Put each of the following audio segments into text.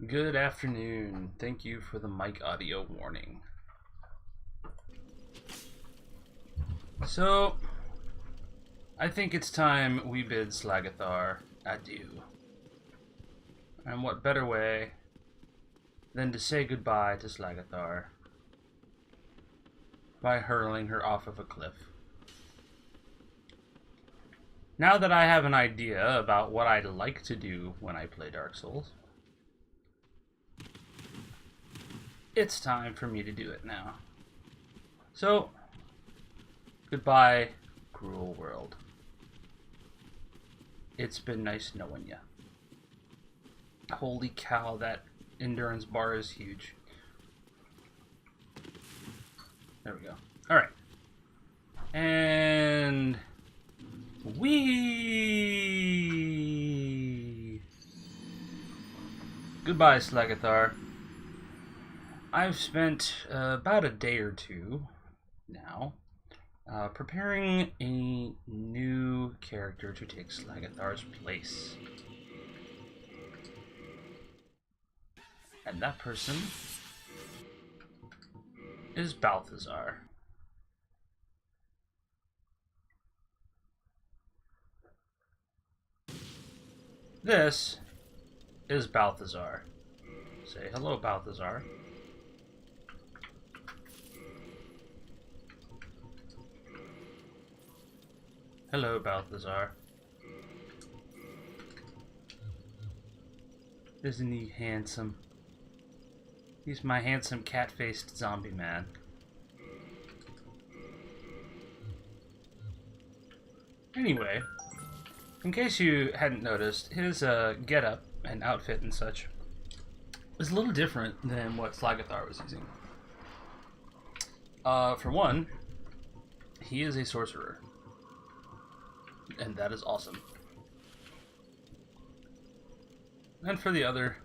Good afternoon. Thank you for the mic audio warning. So, I think it's time we bid Slagithar adieu. And what better way than to say goodbye to Slagithar by hurling her off of a cliff. Now that I have an idea about what I'd like to do when I play Dark Souls, it's time for me to do it now. So, goodbye, cruel world. It's been nice knowing ya. Holy cow, that endurance bar is huge. There we go. Alright. And goodbye, Slagithar. I've spent about a day or two now preparing a new character to take Slagithar's place. And that person is Balthazar. This is Balthazar. Say hello, Balthazar. Hello, Balthazar. Isn't he handsome? He's my handsome cat-faced zombie man. Anyway, in case you hadn't noticed, his getup and outfit and such is a little different than what Slagithar was using. For one, he is a sorcerer. And that is awesome. And for the other,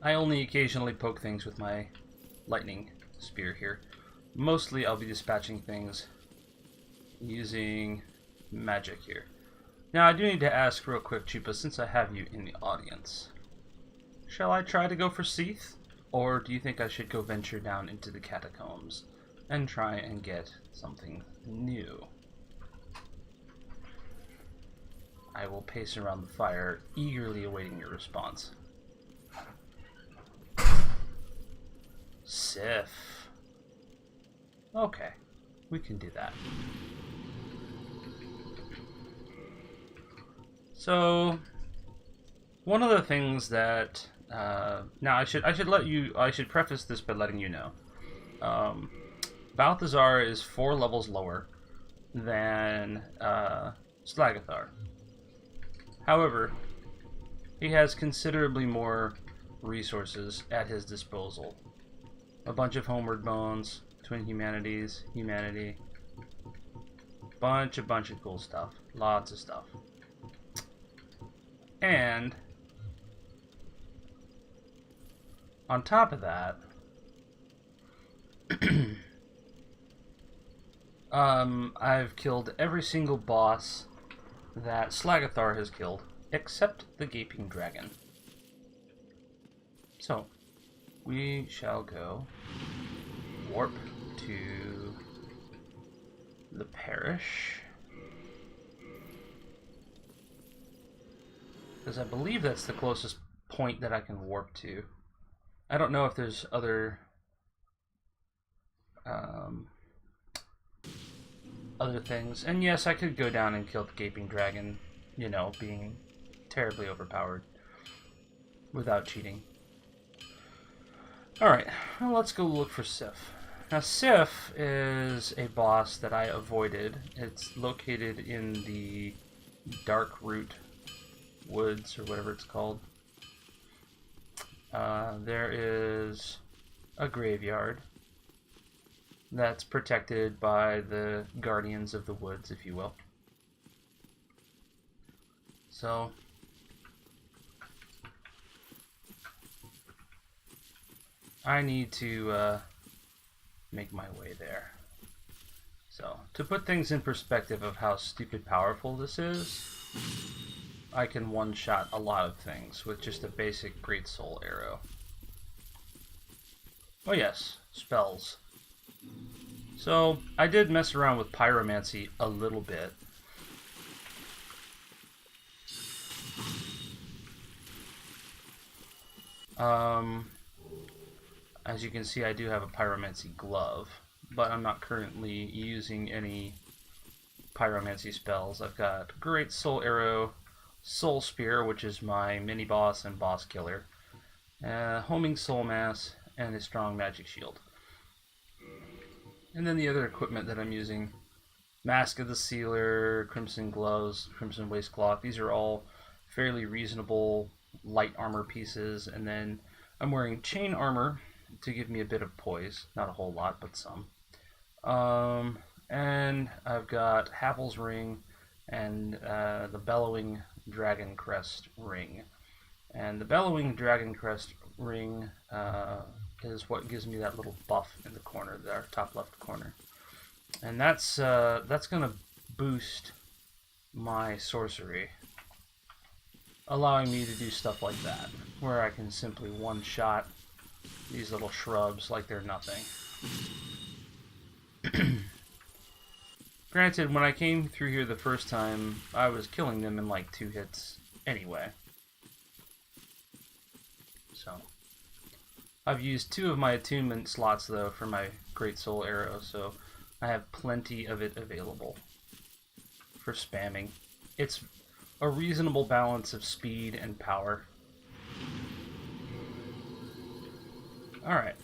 I only occasionally poke things with my lightning spear here. Mostly I'll be dispatching things using magic here. Now I do need to ask real quick, Chupa, since I have you in the audience. Shall I try to go for Seath? Or do you think I should go venture down into the catacombs and try and get something new? I will pace around the fire, eagerly awaiting your response. Sif. Okay, we can do that. So, one of the things that now I should preface this by letting you know, Balthazar is 4 levels lower than Slagithar. However, he has considerably more resources at his disposal. A bunch of homeward bones, twin humanities, humanity, bunch of cool stuff, lots of stuff. And on top of that, I've killed every single boss that Slagithar has killed, except the Gaping Dragon. So, we shall go warp to the parish, because I believe that's the closest point that I can warp to. I don't know if there's other things. And yes, I could go down and kill the Gaping Dragon, you know, being terribly overpowered without cheating. Alright, well, let's go look for Sif. Now, Sif is a boss that I avoided. It's located in the Dark Root Woods, or whatever it's called. There is a graveyard that's protected by the Guardians of the Woods, if you will. So, I need to make my way there. So, to put things in perspective of how stupid powerful this is, I can one-shot a lot of things with just a basic Great Soul Arrow. Oh yes, spells. So, I did mess around with Pyromancy a little bit. As you can see, I do have a Pyromancy glove, but I'm not currently using any Pyromancy spells. I've got Great Soul Arrow, Soul Spear, which is my mini-boss and boss killer, Homing Soul Mass, and a strong magic shield. And then the other equipment that I'm using, Mask of the Sealer, Crimson Gloves, Crimson Waistcloth, these are all fairly reasonable light armor pieces. And then I'm wearing chain armor to give me a bit of poise. Not a whole lot, but some. And I've got Havel's Ring and the Bellowing Dragon Crest Ring. And the Bellowing Dragon Crest Ring is what gives me that little buff in the corner there, top left corner. And that's going to boost my sorcery, allowing me to do stuff like that, where I can simply one-shot these little shrubs like they're nothing. Granted, when I came through here the first time, I was killing them in like 2 hits anyway. So, I've used 2 of my attunement slots though for my Great Soul Arrow, so I have plenty of it available for spamming. It's a reasonable balance of speed and power. Alright.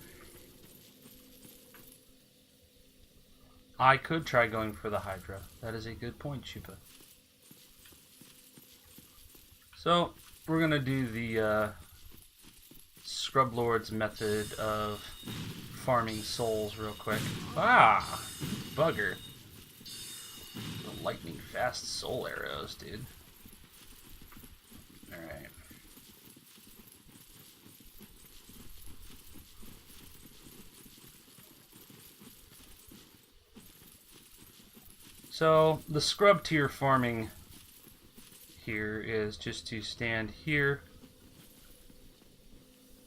I could try going for the Hydra. That is a good point, Chupa. So, we're going to do the Scrub Lord's method of farming souls real quick. Ah! Bugger. The lightning fast soul arrows, dude. Alright. So, the scrub tier farming here is just to stand here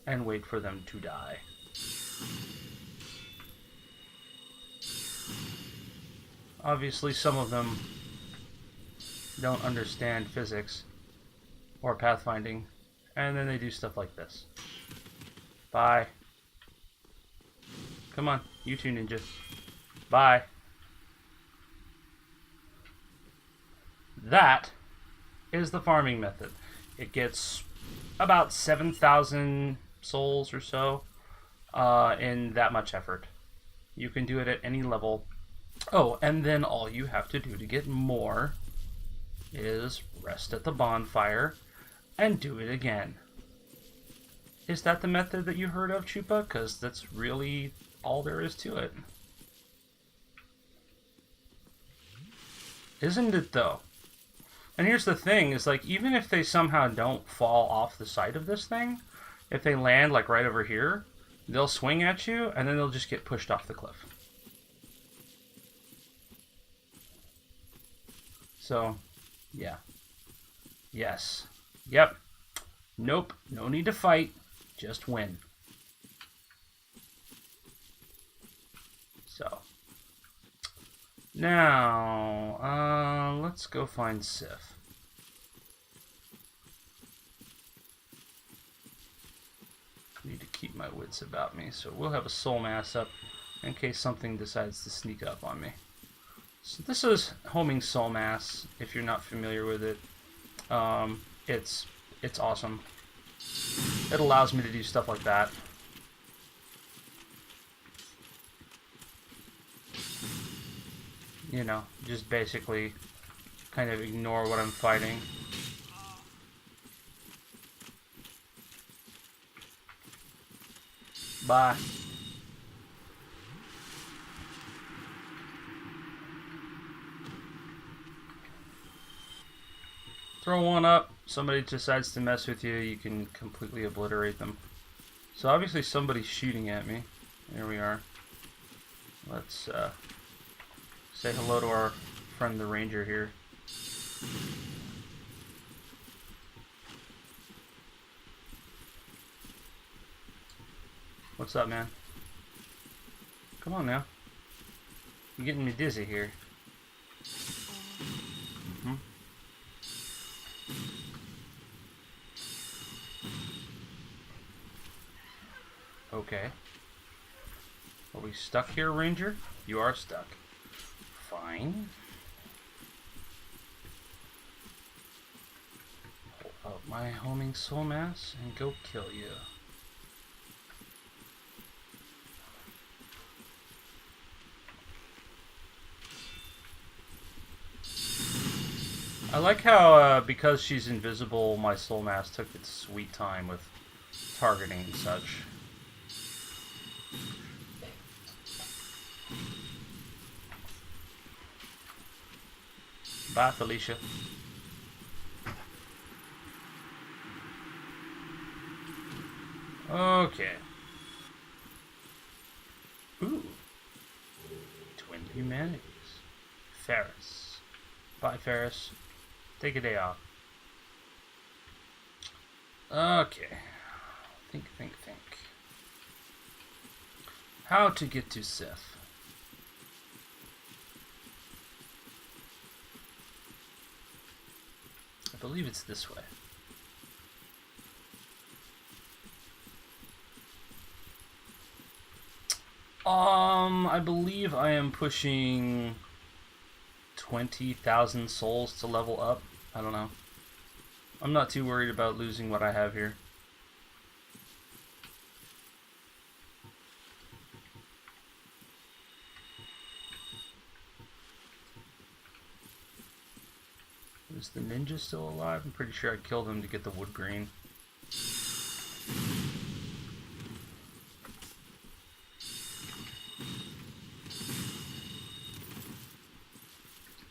and wait for them to die. Obviously, some of them don't understand physics or pathfinding, and then they do stuff like this. Bye. Come on, you two ninjas. Bye. That is the farming method. It gets about 7,000 souls or so in that much effort. You can do it at any level. Oh, and then all you have to do to get more is rest at the bonfire and do it again. Is that the method that you heard of, Chupa? Because that's really all there is to it. Isn't it, though? And here's the thing, is like, even if they somehow don't fall off the side of this thing, if they land like right over here, they'll swing at you and then they'll just get pushed off the cliff. So, yeah. Yes. Yep. Nope. No need to fight. Just win. So. Now, let's go find Sif. Need to keep my wits about me, so we'll have a soul mass up in case something decides to sneak up on me. So this is homing soul mass. If you're not familiar with it, it's awesome. It allows me to do stuff like that. You know, just basically kind of ignore what I'm fighting. Bye. Throw one up, somebody decides to mess with you, you can completely obliterate them. So obviously somebody's shooting at me. There we are. Let's say hello to our friend the ranger here. What's up, man? Come on now. You're getting me dizzy here. Mm-hmm. Okay. Are we stuck here, Ranger? You are stuck. Fine. Pull out my homing soul mass and go kill you. I like how, because she's invisible, my soul mass took its sweet time with targeting and such. Bye, Felicia. Okay. Ooh. Twin humanities. Ferris. Bye, Ferris. Take a day off. Okay. Think. How to get to Sith. I believe it's this way. I believe I am pushing 20,000 souls to level up. I don't know. I'm not too worried about losing what I have here. Is the ninja still alive? I'm pretty sure I killed him to get the wood grain.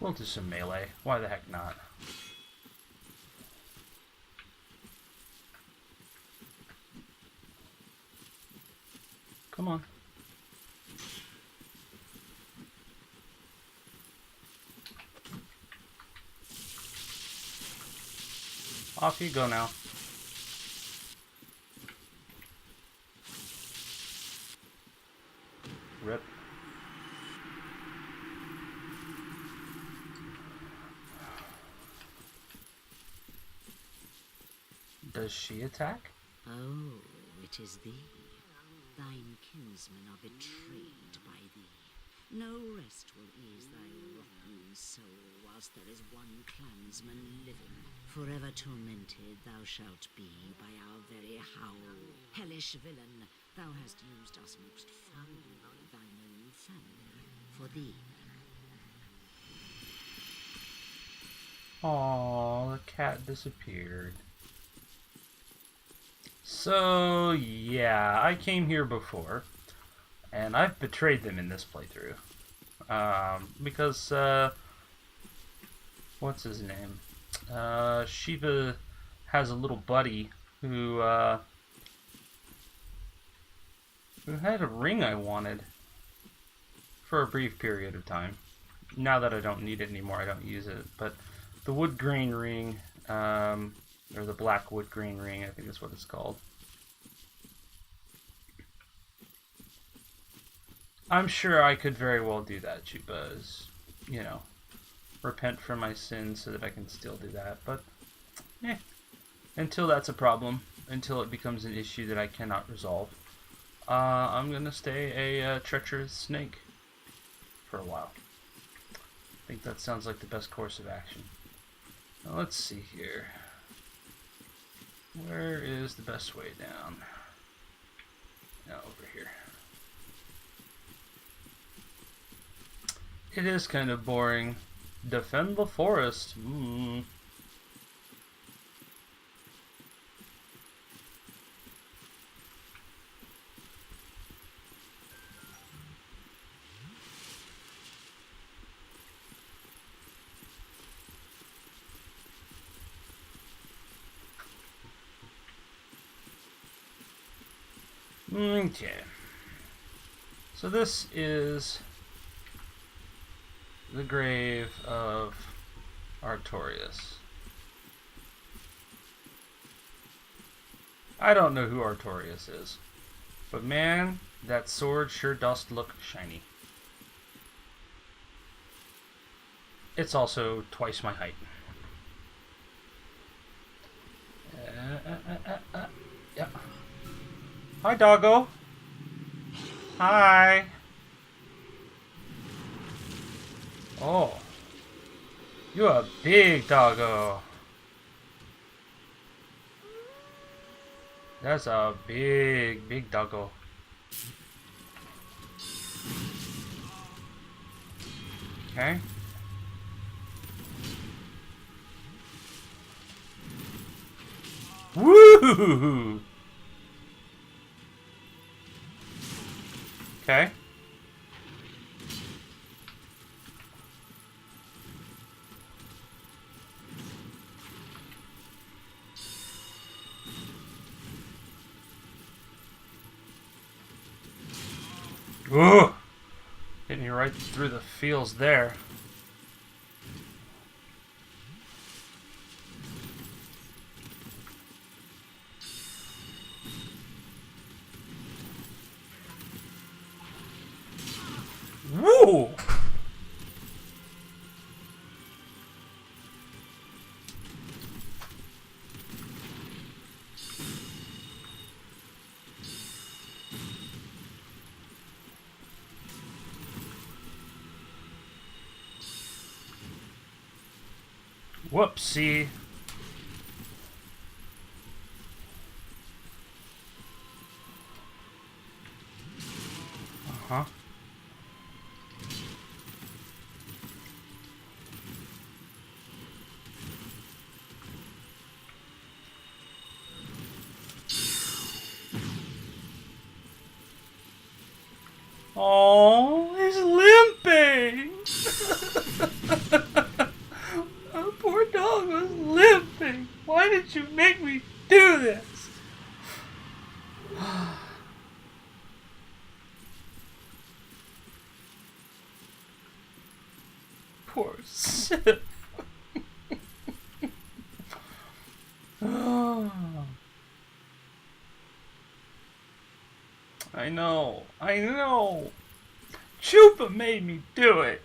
We'll do some melee. Why the heck not? Come on. Off you go now. Rip. Does she attack? Oh, it is thee. Thine kinsmen are betrayed by thee. No rest will ease thy rotten soul whilst there is one clansman living. Forever tormented thou shalt be by our very howl. Hellish villain, thou hast used us most foully, thine own family, for thee. Aww, the cat disappeared. So, yeah, I came here before, and I've betrayed them in this playthrough. Because, what's his name? Shiva has a little buddy who had a ring I wanted for a brief period of time. Now that I don't need it anymore, I don't use it, but the wood grain ring, or the black wood grain ring, I think is what it's called. I'm sure I could very well do that, Chupas. You know, repent for my sins so that I can still do that. But, until that's a problem, until it becomes an issue that I cannot resolve, I'm going to stay a treacherous snake for a while. I think that sounds like the best course of action. Now, let's see here. Where is the best way down? No, over here. It is kind of boring. Defend the forest. Okay. So this is the grave of Artorias. I don't know who Artorias is. But man, that sword sure does look shiny. It's also twice my height. Yeah. Hi, doggo. Hi. Oh. You're a big doggo. That's a big, big doggo. Okay. Woo! Okay. Whoa! Hitting you right through the feels there. Woo! Whoopsie. Uh-huh. Oh, he's limping. Our poor dog was limping. Why did you make me do this? Poor Sif. Oh. I know. Chupa made me do it.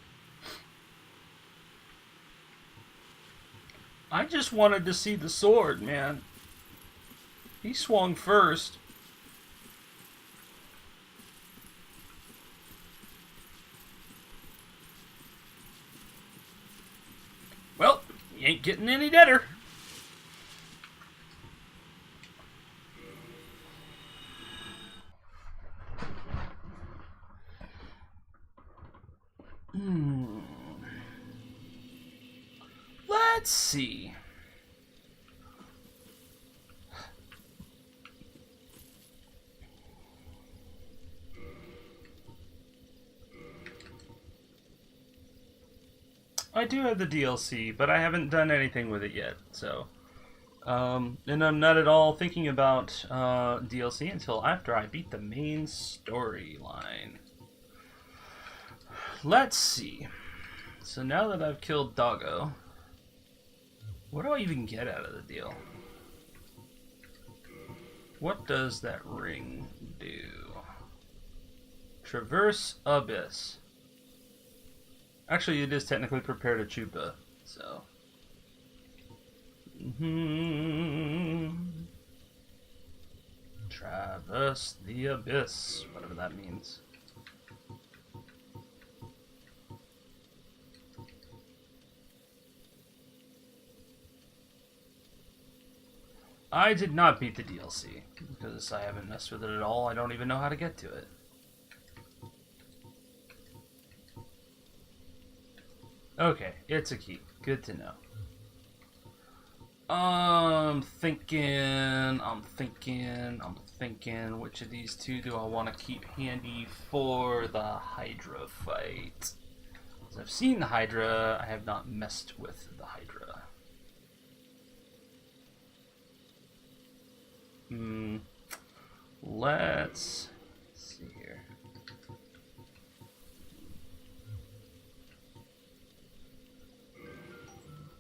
I just wanted to see the sword, man. He swung first. Well, you ain't getting any deader. Let's see. I do have the DLC, but I haven't done anything with it yet, so... and I'm not at all thinking about DLC until after I beat the main storyline. Let's see. So now that I've killed Doggo, what do I even get out of the deal? What does that ring do? Traverse Abyss. Actually, it is technically prepare to Chupa, so... Traverse the Abyss, whatever that means. I did not beat the DLC, because I haven't messed with it at all. I don't even know how to get to it. Okay, it's a key. Good to know. I'm thinking, which of these two do I want to keep handy for the Hydra fight? Because I've seen the Hydra, I have not messed with the Hydra. Let's see here.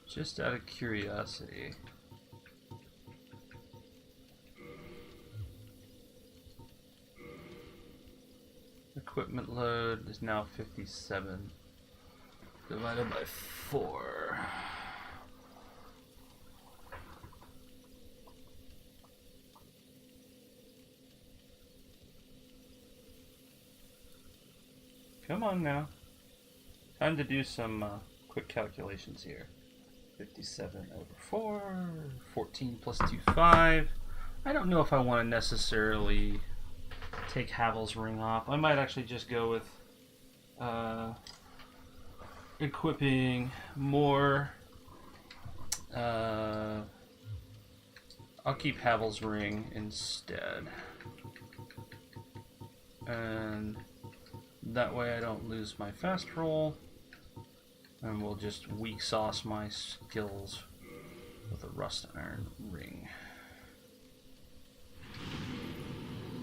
Just out of curiosity. Equipment load is now 57. Divided by 4. Come on now. Time to do some quick calculations here. 57 over 4. 14 plus 2, 5. I don't know if I want to necessarily take Havel's ring off. I might actually just go with equipping more. I'll keep Havel's ring instead. And that way I don't lose my fast roll. And we'll just weak sauce my skills with a rust iron ring.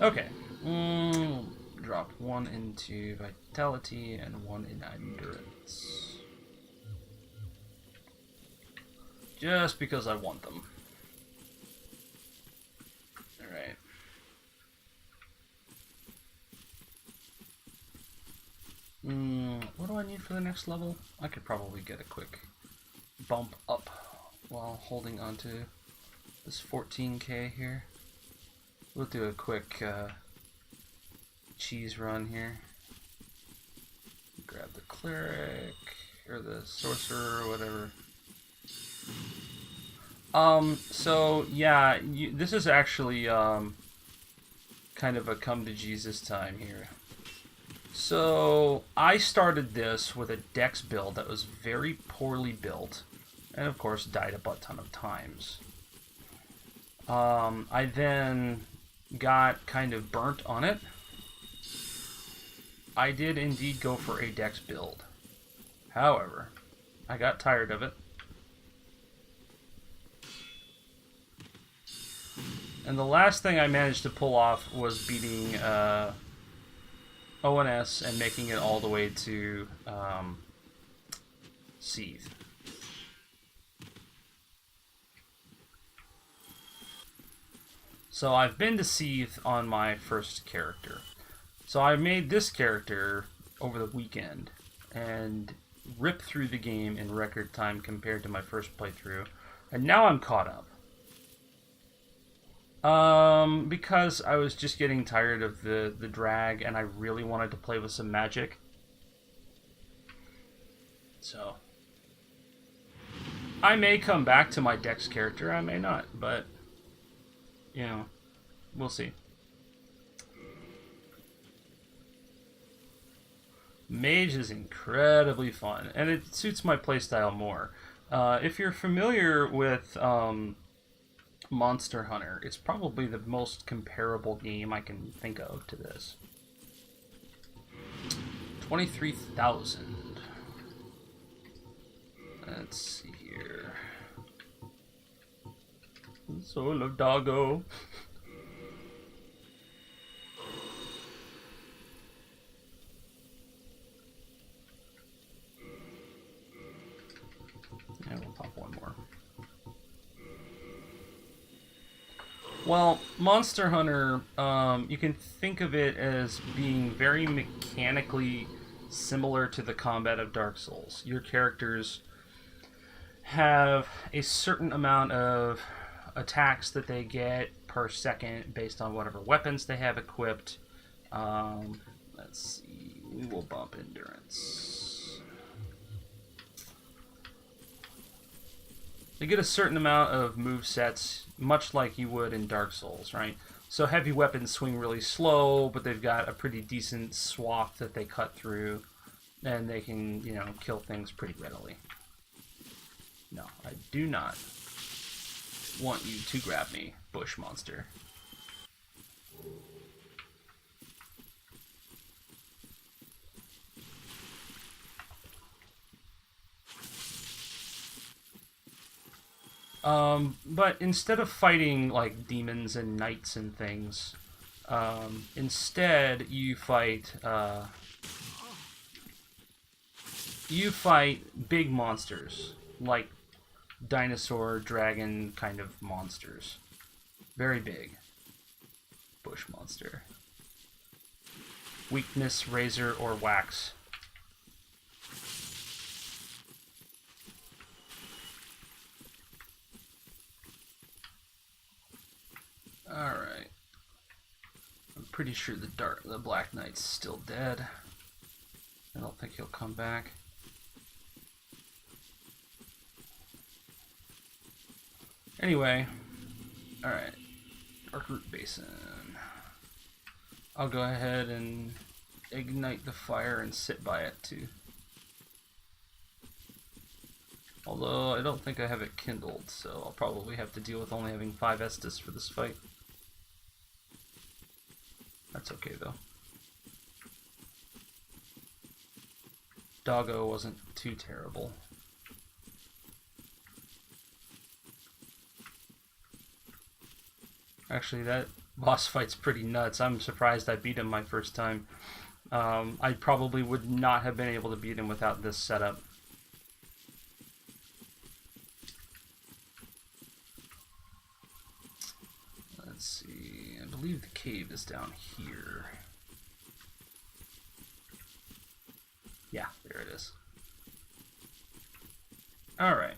Okay. Drop 1 into vitality and 1 in endurance. Just because I want them. Alright. What do I need for the next level? I could probably get a quick bump up while holding onto this 14k here. We'll do a quick cheese run here. Grab the cleric or the sorcerer or whatever. So yeah, this is actually kind of a come to Jesus time here. So I started this with a dex build that was very poorly built, and of course died a butt ton of times. I then got kind of burnt on it. I did indeed go for a dex build. However, I got tired of it. And the last thing I managed to pull off was beating ONS and making it all the way to Seethe. So I've been to Seethe on my first character. So I made this character over the weekend and ripped through the game in record time compared to my first playthrough. And now I'm caught up. Because I was just getting tired of the drag and I really wanted to play with some magic. So I may come back to my Dex character, I may not, but you know, we'll see. Mage is incredibly fun, and it suits my playstyle more. If you're familiar with Monster Hunter, it's probably the most comparable game I can think of to this. 23,000. Let's see here. Soul of Doggo. Yeah, we'll pop one more. Well, Monster Hunter, you can think of it as being very mechanically similar to the combat of Dark Souls. Your characters have a certain amount of attacks that they get per second based on whatever weapons they have equipped. Let's see, we will bump endurance. They get a certain amount of move sets, much like you would in Dark Souls, right? So heavy weapons swing really slow, but they've got a pretty decent swath that they cut through, and they can, you know, kill things pretty readily. No, I do not want you to grab me, bush monster. But instead of fighting like demons and knights and things, instead you fight big monsters like dinosaur, dragon kind of monsters. Very big. Bush monster. Weakness, razor, or wax. Alright. I'm pretty sure the Black Knight's still dead. I don't think he'll come back. Anyway, alright. Dark Root Basin. I'll go ahead and ignite the fire and sit by it too. Although I don't think I have it kindled, so I'll probably have to deal with only having 5 Estus for this fight. That's okay though. Doggo wasn't too terrible. Actually, that boss fight's pretty nuts. I'm surprised I beat him my first time. I probably would not have been able to beat him without this setup. Let's see. I believe the cave is down here. Yeah, there it is. Alright.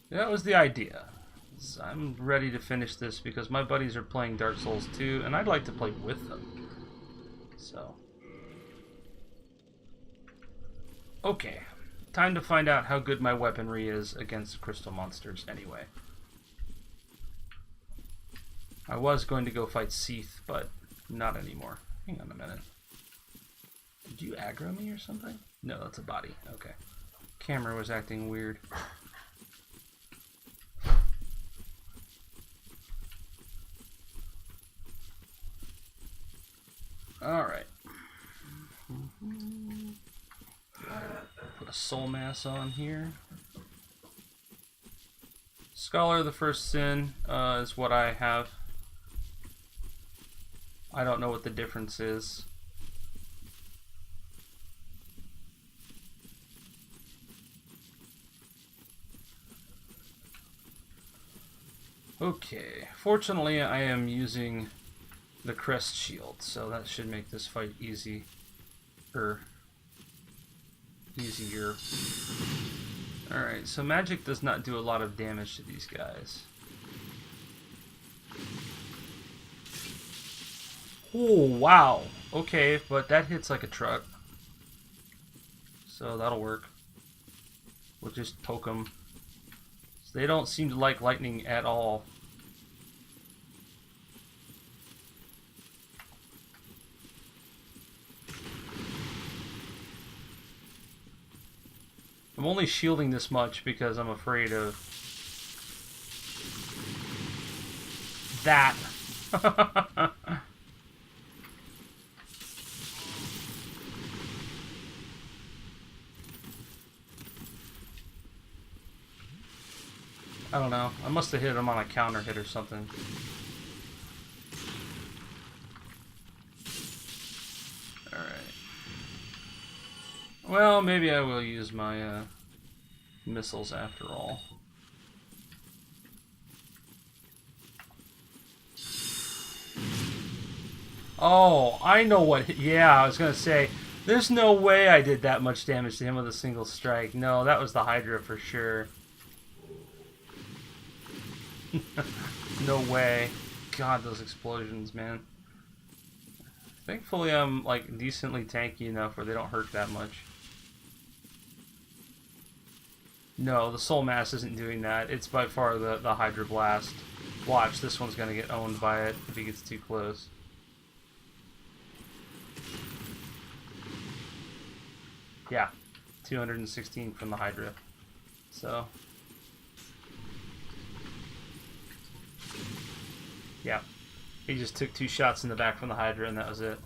That was the idea. I'm ready to finish this because my buddies are playing Dark Souls 2 and I'd like to play with them. So. Okay. Time to find out how good my weaponry is against crystal monsters anyway. I was going to go fight Seath, but not anymore. Hang on a minute. Did you aggro me or something? No, that's a body. Okay. Camera was acting weird. Alright. Put a soul mass on here. Scholar of the First Sin is what I have. I don't know what the difference is. Okay. Fortunately, I am using the crest shield, so that should make this fight easier. Alright, so magic does not do a lot of damage to these guys. Oh, wow. Okay, but that hits like a truck. So that'll work. We'll just poke them. So they don't seem to like lightning at all. I'm only shielding this much because I'm afraid of that. I don't know. I must have hit him on a counter hit or something. Alright. Well, maybe I will use my missiles after all. Oh, I know what... Yeah, I was going to say, there's no way I did that much damage to him with a single strike. No, that was the Hydra for sure. No way. God, those explosions, man. Thankfully, I'm like decently tanky enough where they don't hurt that much. No, the Soul Mass isn't doing that. It's by far the Hydra Blast. Watch, this one's gonna get owned by it if he gets too close. Yeah, 216 from the Hydra. So... yeah, he just took 2 shots in the back from the Hydra and that was it.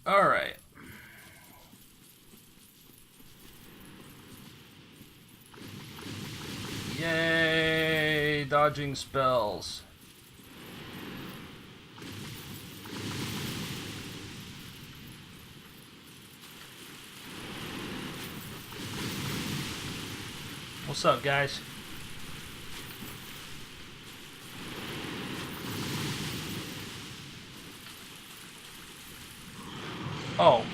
Alright. Yay! Dodging spells. What's up, guys? Oh.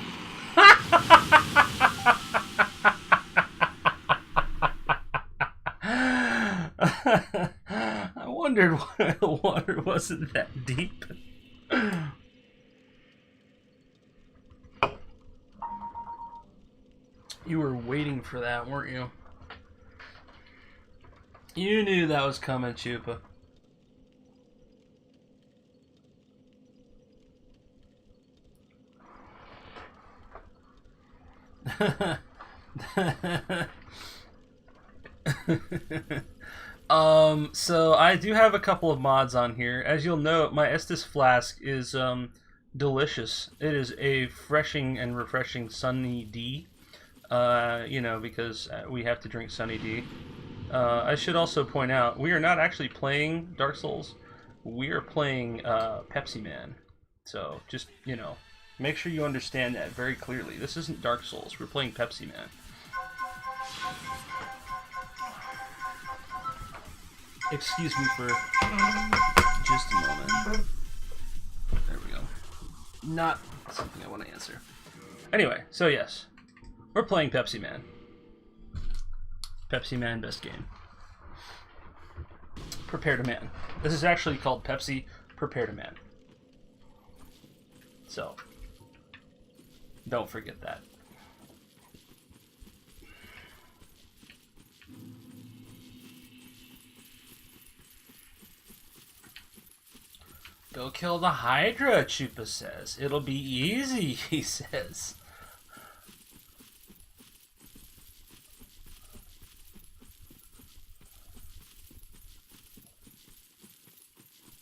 I wondered why the water wasn't that deep. You were waiting for that, weren't you? You knew that was coming, Chupa. So I do have a couple of mods on here. As you'll note, my Estus flask is delicious. It is a freshing and refreshing Sunny D. You know, because we have to drink Sunny D. I should also point out, we are not actually playing Dark Souls. We are playing Pepsi Man. So just, you know, make sure you understand that very clearly. This isn't Dark Souls. We're playing Pepsi Man. Excuse me for just a moment. There we go. Not something I want to answer. Anyway, so yes. We're playing Pepsi Man. Pepsi Man, best game. Prepare to Man. This is actually called Pepsi Prepare to Man. So, don't forget that. Go kill the Hydra, Chupa says. It'll be easy, he says.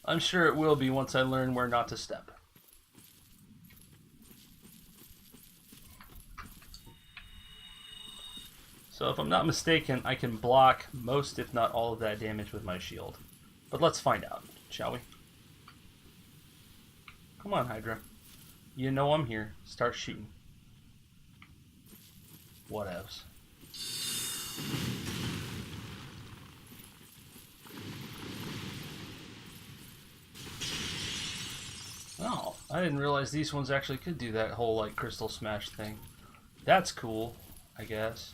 I'm sure it will be once I learn where not to step. So if I'm not mistaken, I can block most, if not all, of that damage with my shield. But let's find out, shall we? Come on, Hydra. You know I'm here. Start shooting. Whatevs. Oh, I didn't realize these ones actually could do that whole, like, crystal smash thing. That's cool, I guess.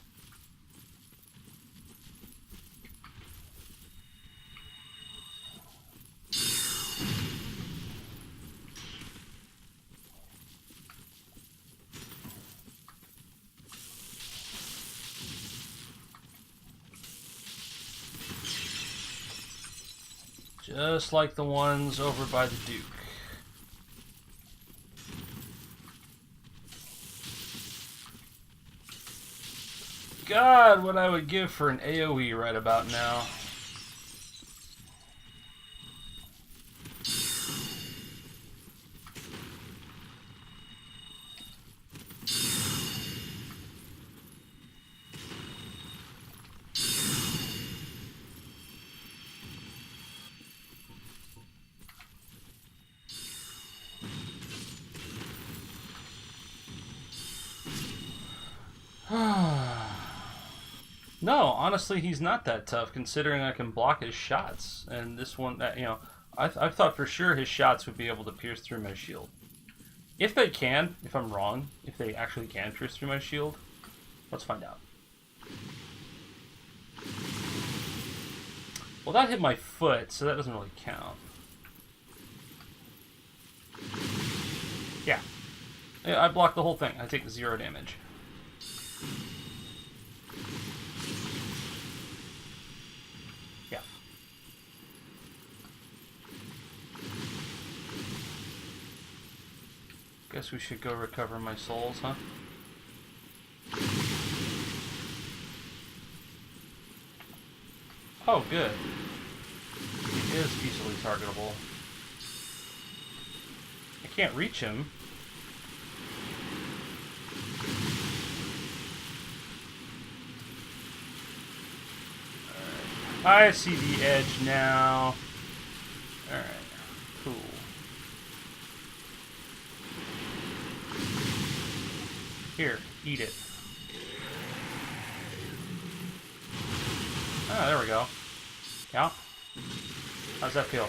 Just like the ones over by the Duke. God, what I would give for an AoE right about now. No, honestly, he's not that tough, considering I can block his shots. And this one, that, you know, I thought for sure his shots would be able to pierce through my shield. If they can, if I'm wrong, if they actually can pierce through my shield, let's find out. Well, that hit my foot, so that doesn't really count. Yeah. I blocked the whole thing. I take 0 damage. Yeah. Guess we should go recover my souls, huh? Oh, good. He is easily targetable. I can't reach him. I see the edge now. Alright, cool. Here, eat it. Ah, there we go. Yeah? How's that feel?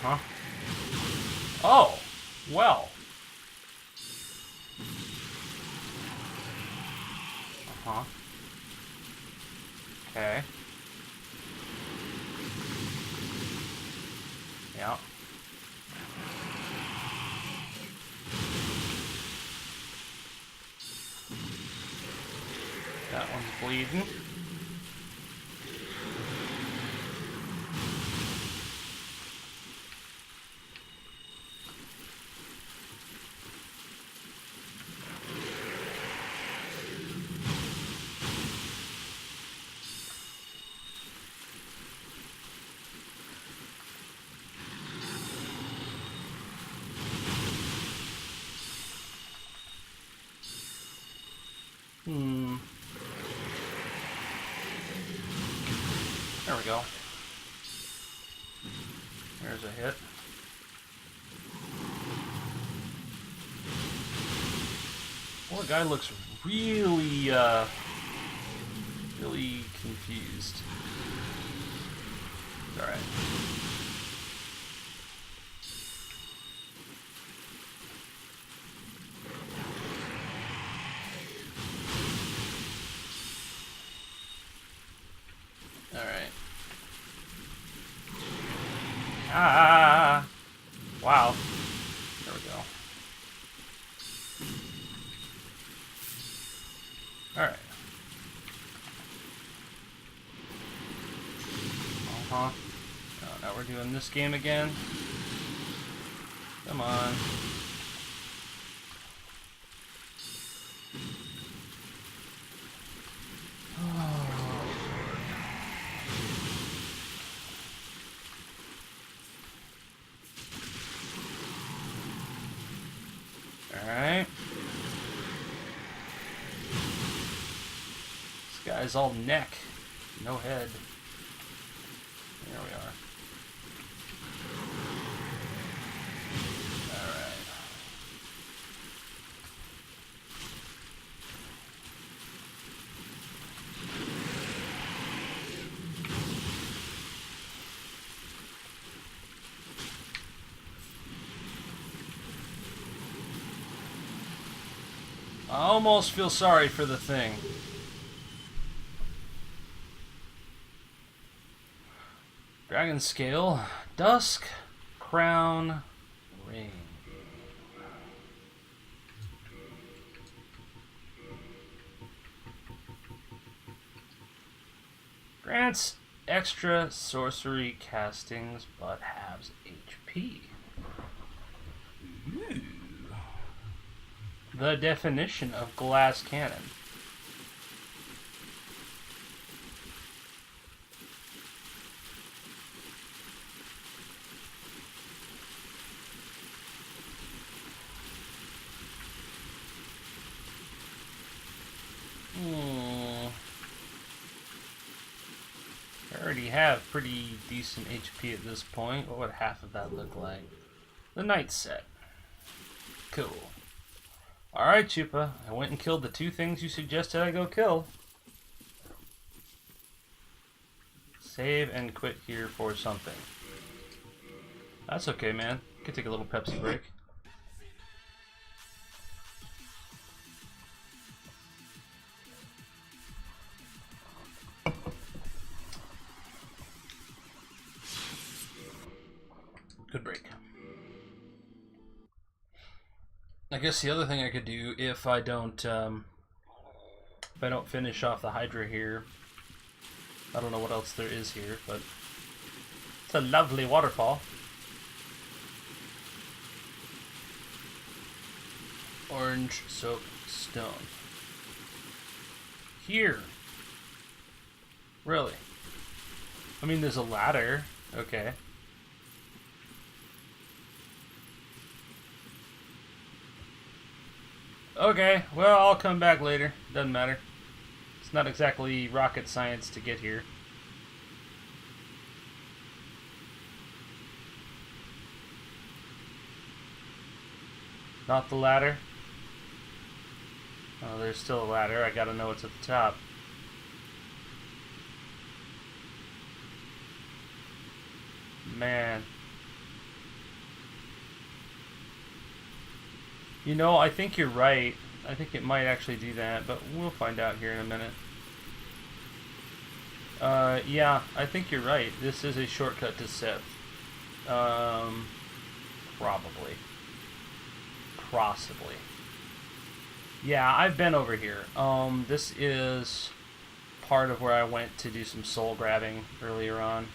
Huh? Oh, well. Uh-huh. Okay. Yeah. That one's bleeding. Hmm. There we go. There's a hit. Well, the guy looks really, really confused. Alright. Alright. Ah! Wow. There we go. Alright. Uh-huh. Oh, now we're doing this game again. Come on. Alright. This guy's all neck, no head. There we are. Alright. I almost feel sorry for the thing. Dragon Scale, Dusk, Crown, Ring. Grants extra sorcery castings, but halves HP. Ooh. The definition of glass cannon. I already have pretty decent HP at this point. What would half of that look like? The night set. Cool. Alright, Chupa. I went and killed the two things you suggested I go kill. Save and quit here for something. That's okay, man. Could take a little Pepsi break. Good break. I guess the other thing I could do if I don't finish off the Hydra here. I don't know what else there is here, but it's a lovely waterfall. Orange soap stone. Here. Really? I mean, there's a ladder. Okay. Okay, well, I'll come back later. Doesn't matter. It's not exactly rocket science to get here. Not the ladder? Oh, there's still a ladder. I gotta know what's at the top. Man. You know, I think you're right. I think it might actually do that, but we'll find out here in a minute. Yeah, I think you're right. This is a shortcut to Sith. Probably. Possibly. Yeah, I've been over here. This is part of where I went to do some soul grabbing earlier on.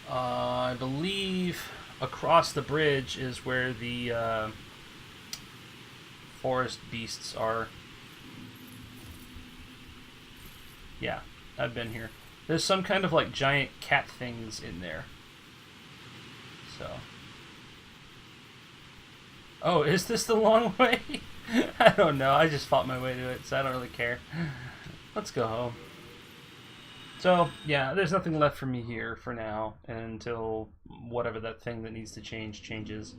I believe across the bridge is where the forest beasts are. Yeah, I've been here. There's some kind of like giant cat things in there. So. Oh, is this the long way? I don't know. I just fought my way to it, so I don't really care. Let's go home. So, yeah, there's nothing left for me here for now until whatever that thing that needs to change changes.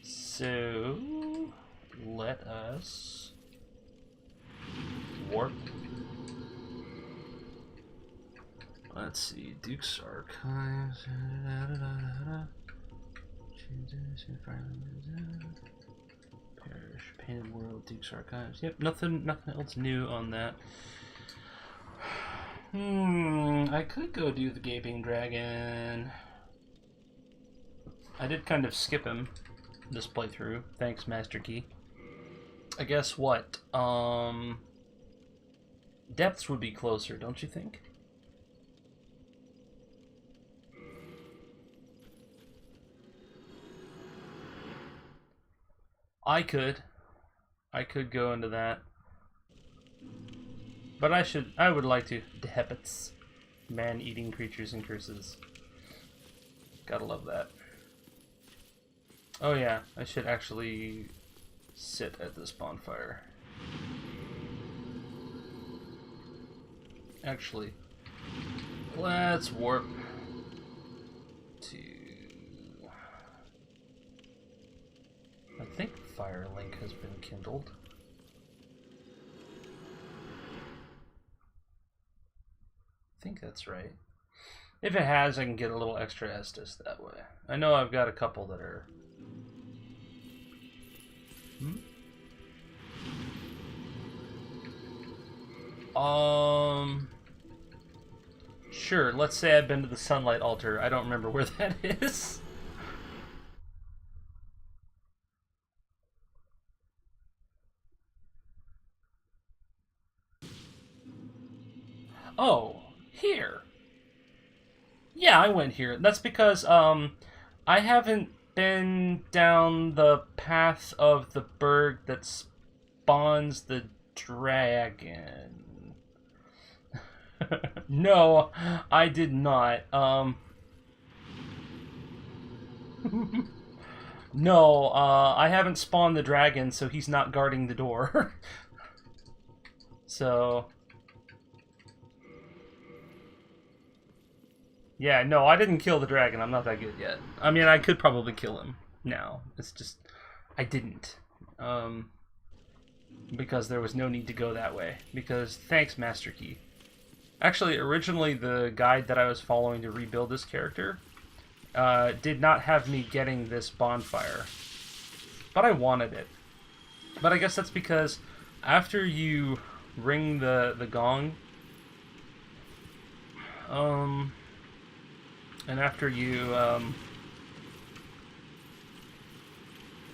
So, let us warp. Let's see, Duke's Archives. Parish, Painted World, Duke's Archives. Yep, nothing else new on that. I could go do the Gaping Dragon. I did kind of skip him this playthrough. Thanks, Master Key. I guess what? Depths would be closer, don't you think? I could go into that. But I would like to. Dehepits. Man-eating creatures and curses. Gotta love that. Oh yeah, I should actually sit at this bonfire. Actually, let's warp to... I think Firelink has been kindled. I think that's right. If it has, I can get a little extra Estus that way. I know I've got a couple that are... Sure, let's say I've been to the Sunlight Altar. I don't remember where that is. Oh, here. Yeah, I went here. That's because, I haven't been down the path of the berg that spawns the dragon. No, I did not. No, I haven't spawned the dragon, so he's not guarding the door. So... Yeah, no, I didn't kill the dragon. I'm not that good yet. I mean, I could probably kill him now. It's just... I didn't. Because there was no need to go that way. Because, thanks, Master Key. Actually, originally the guide that I was following to rebuild this character did not have me getting this bonfire. But I wanted it. But I guess that's because after you ring the gong... And after you,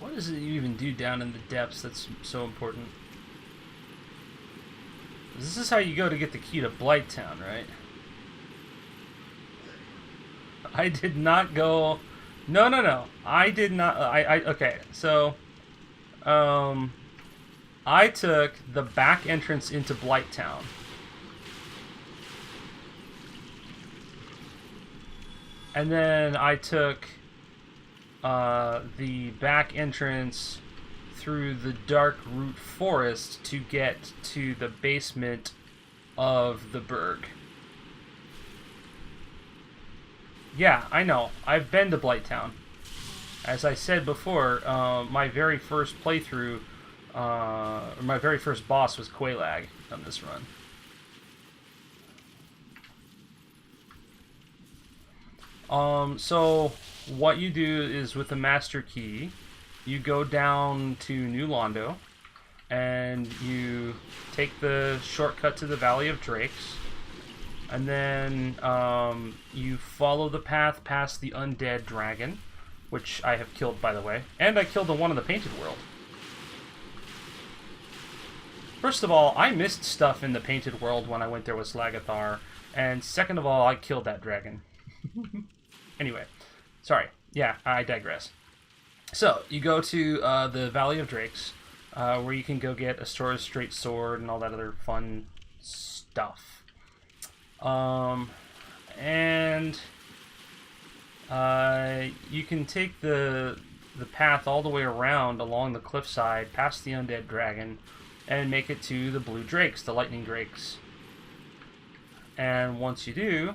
what is it you even do down in the depths that's so important? This is how you go to get the key to Blighttown, right? I did not go... No. I did not... Okay, so... I took the back entrance into Blighttown. And then I took the back entrance through the dark root forest to get to the basement of the Berg. Yeah, I know. I've been to Blighttown. As I said before, my very first playthrough, my very first boss was Quelaag on this run. So what you do is with the Master Key, you go down to New Londo, and you take the shortcut to the Valley of Drakes, and then you follow the path past the undead dragon, which I have killed, by the way, and I killed the one in the Painted World. First of all, I missed stuff in the Painted World when I went there with Slagithar, and second of all, I killed that dragon. Anyway, sorry. Yeah, I digress. So, you go to the Valley of Drakes, where you can go get a straight sword and all that other fun stuff. And you can take the path all the way around along the cliffside, past the undead dragon, and make it to the blue drakes, the lightning drakes. And once you do,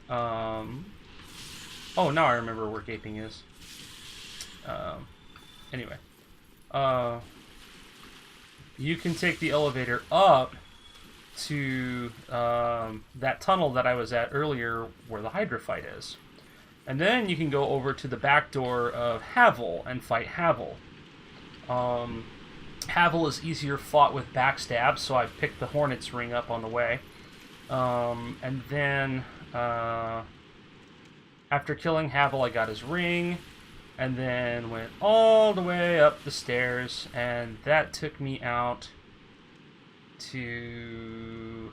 oh, now I remember where gaping is. Anyway, you can take the elevator up to that tunnel that I was at earlier where the Hydra fight is. And then you can go over to the back door of Havel and fight Havel. Havel is easier fought with backstab, so I picked the Hornet's Ring up on the way. And then after killing Havel, I got his ring, and then went all the way up the stairs, and that took me out to...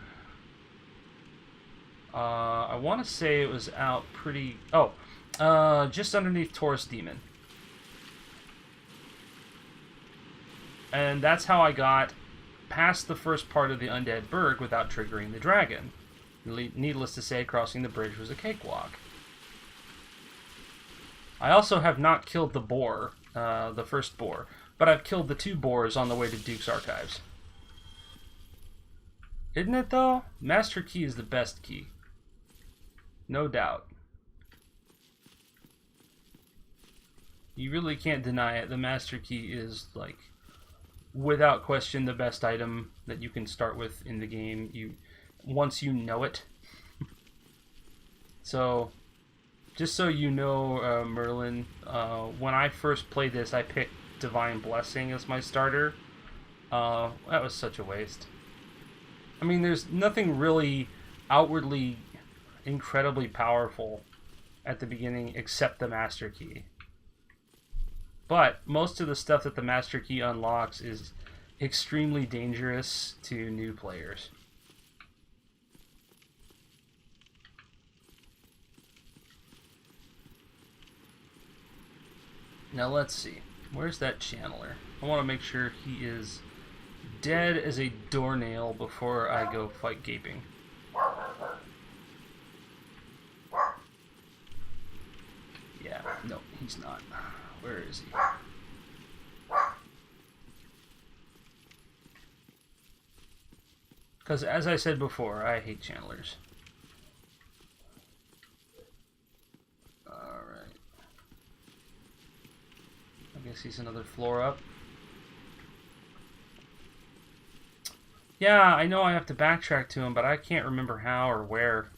I want to say it was out pretty... Oh, just underneath Taurus Demon. And that's how I got past the first part of the Undead Burg without triggering the dragon. Needless to say, crossing the bridge was a cakewalk. I also have not killed the boar, the first boar, but I've killed the 2 boars on the way to Duke's Archives. Isn't it, though? Master Key is the best key. No doubt. You really can't deny it. The Master Key is, like, without question, the best item that you can start with in the game. Once you know it. So, just so you know, Merlin, when I first played this, I picked Divine Blessing as my starter. That was such a waste. I mean, there's nothing really outwardly incredibly powerful at the beginning except the Master Key. But most of the stuff that the Master Key unlocks is extremely dangerous to new players. Now let's see. Where's that channeler? I want to make sure he is dead as a doornail before I go fight Gaping. Yeah, no, he's not. Where is he? Because as I said before, I hate channelers. Alright. I guess he's another floor up. Yeah, I know I have to backtrack to him, but I can't remember how or where.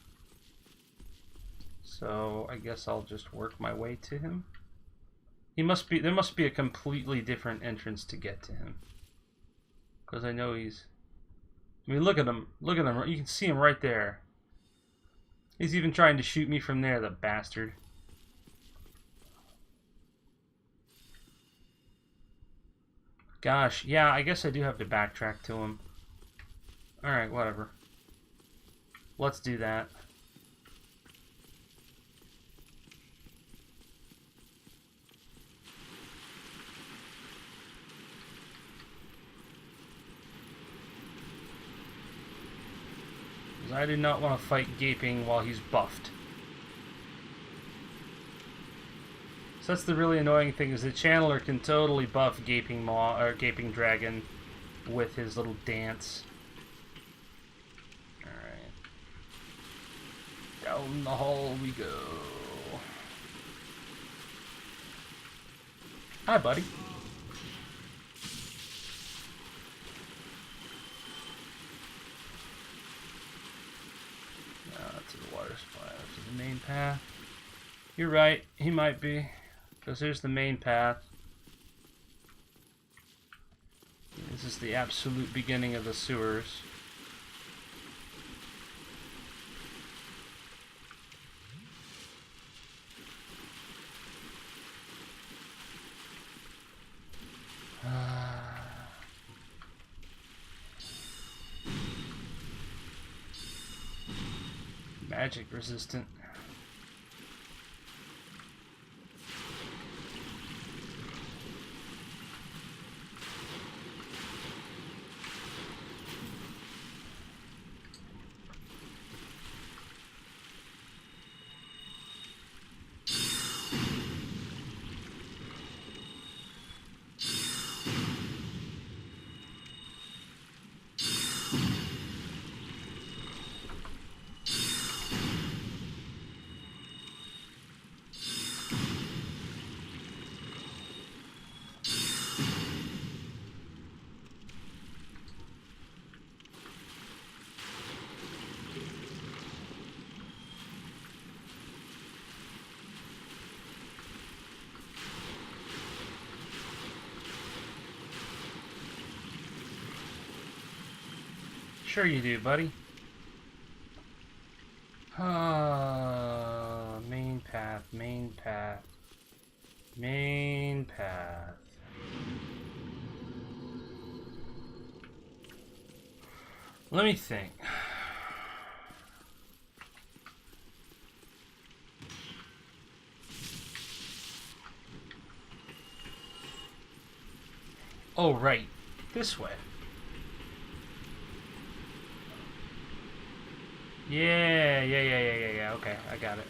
So I guess I'll just work my way to him. There must be a completely different entrance to get to him. Because I know he's... I mean, look at him. Look at him. You can see him right there. He's even trying to shoot me from there, the bastard. Gosh, yeah, I guess I do have to backtrack to him. Alright, whatever. Let's do that. Because I do not want to fight Gaping while he's buffed. So that's the really annoying thing, is the Channeler can totally buff Gaping Maw or Gaping Dragon with his little dance. Alright. Down the hall we go. Hi, buddy. To the water supply, to the main path. You're right, he might be. Because here's the main path. This is the absolute beginning of the sewers. Magic resistant. Sure you do, buddy. Main path, main path, main path. Let me think. Oh, right. This way. Yeah. Okay, I got it.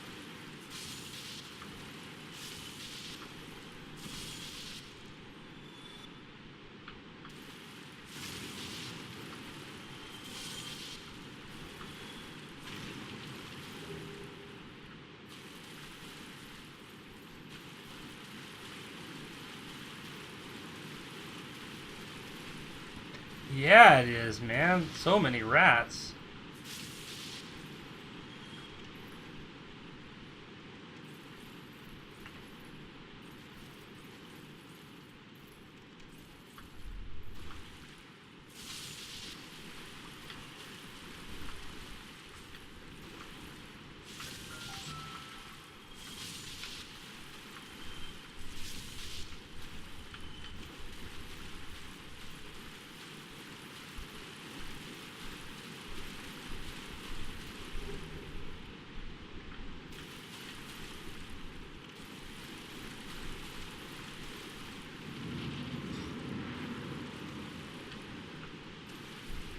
Yeah, it is, man. So many rats.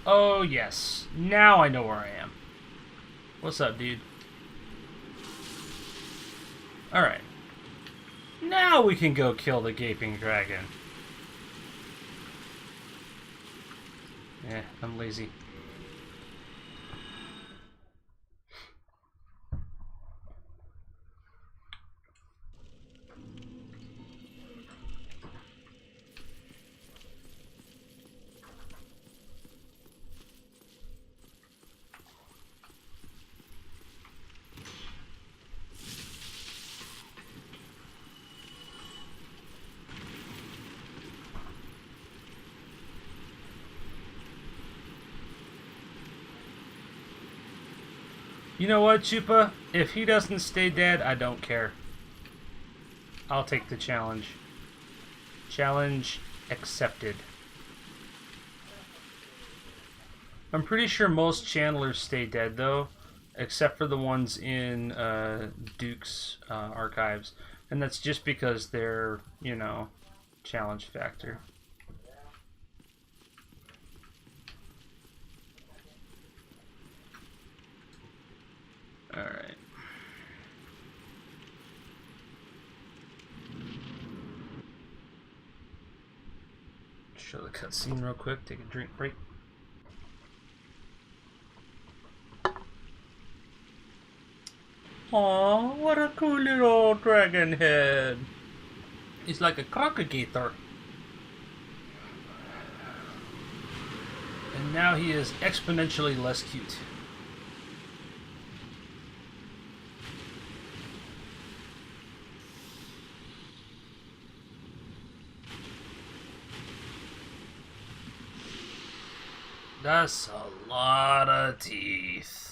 Oh, yes. Now I know where I am. What's up, dude? Alright. Now we can go kill the gaping dragon. I'm lazy. You know what, Chupa? If he doesn't stay dead, I don't care. I'll take the challenge. Challenge accepted. I'm pretty sure most channelers stay dead, though, except for the ones in Duke's archives. And that's just because they're, you know, challenge factor. Alright. Show the cutscene real quick, take a drink break. Aw, what a cool little dragon head. He's like a crocodile. And now he is exponentially less cute. That's a lot of teeth.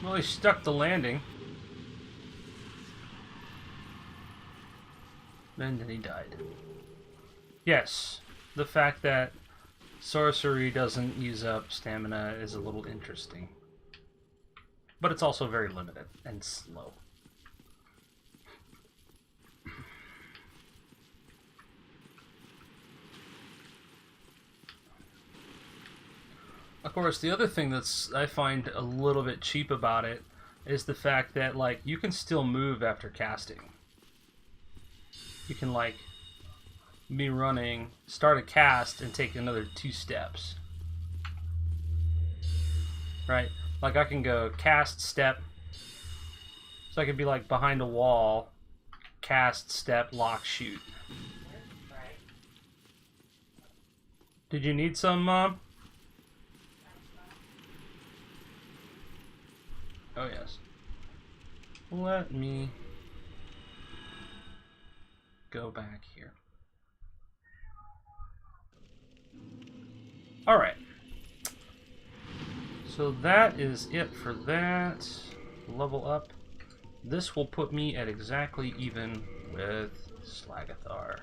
Well, he stuck the landing. And then he died. Yes, the fact that sorcery doesn't use up stamina is a little interesting. But it's also very limited and slow. Of course, the other thing that's I find a little bit cheap about it is the fact that, like, you can still move after casting. You can, like, be running, start a cast, and take another 2 steps. Right? Like, I can go cast, step. So I could be, like, behind a wall, cast, step, lock, shoot. Did you need some, Mom? Oh, yes. Let me go back here. Alright. So that is it for that. Level up. This will put me at exactly even with Slagithar.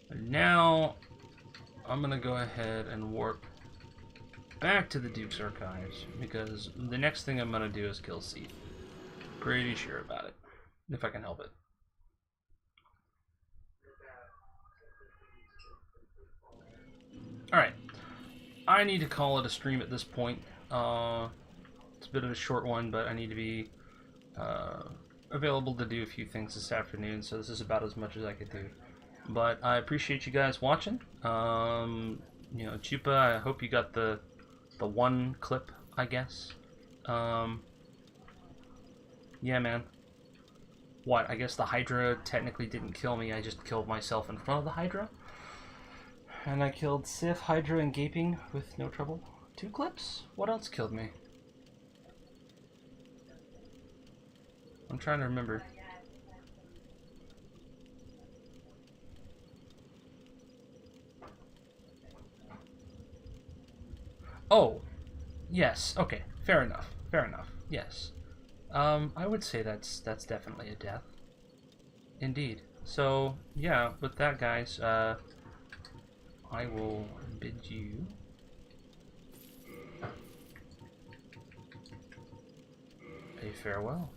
And now I'm going to go ahead and warp back to the Duke's Archives, because the next thing I'm going to do is kill Seed. Pretty sure about it, if I can help it. Alright, I need to call it a stream at this point. It's a bit of a short one, but I need to be available to do a few things this afternoon, so this is about as much as I could do. But I appreciate you guys watching. You know, Chupa, I hope you got the one clip, I guess. Yeah, man. What? I guess the Hydra technically didn't kill me. I just killed myself in front of the Hydra. And I killed Sif, Hydra, and Gaping with no trouble. 2 clips? What else killed me? I'm trying to remember. Oh, yes. Okay, fair enough. Fair enough. Yes. I would say that's definitely a death. Indeed. So yeah, with that, guys, I will bid you a farewell.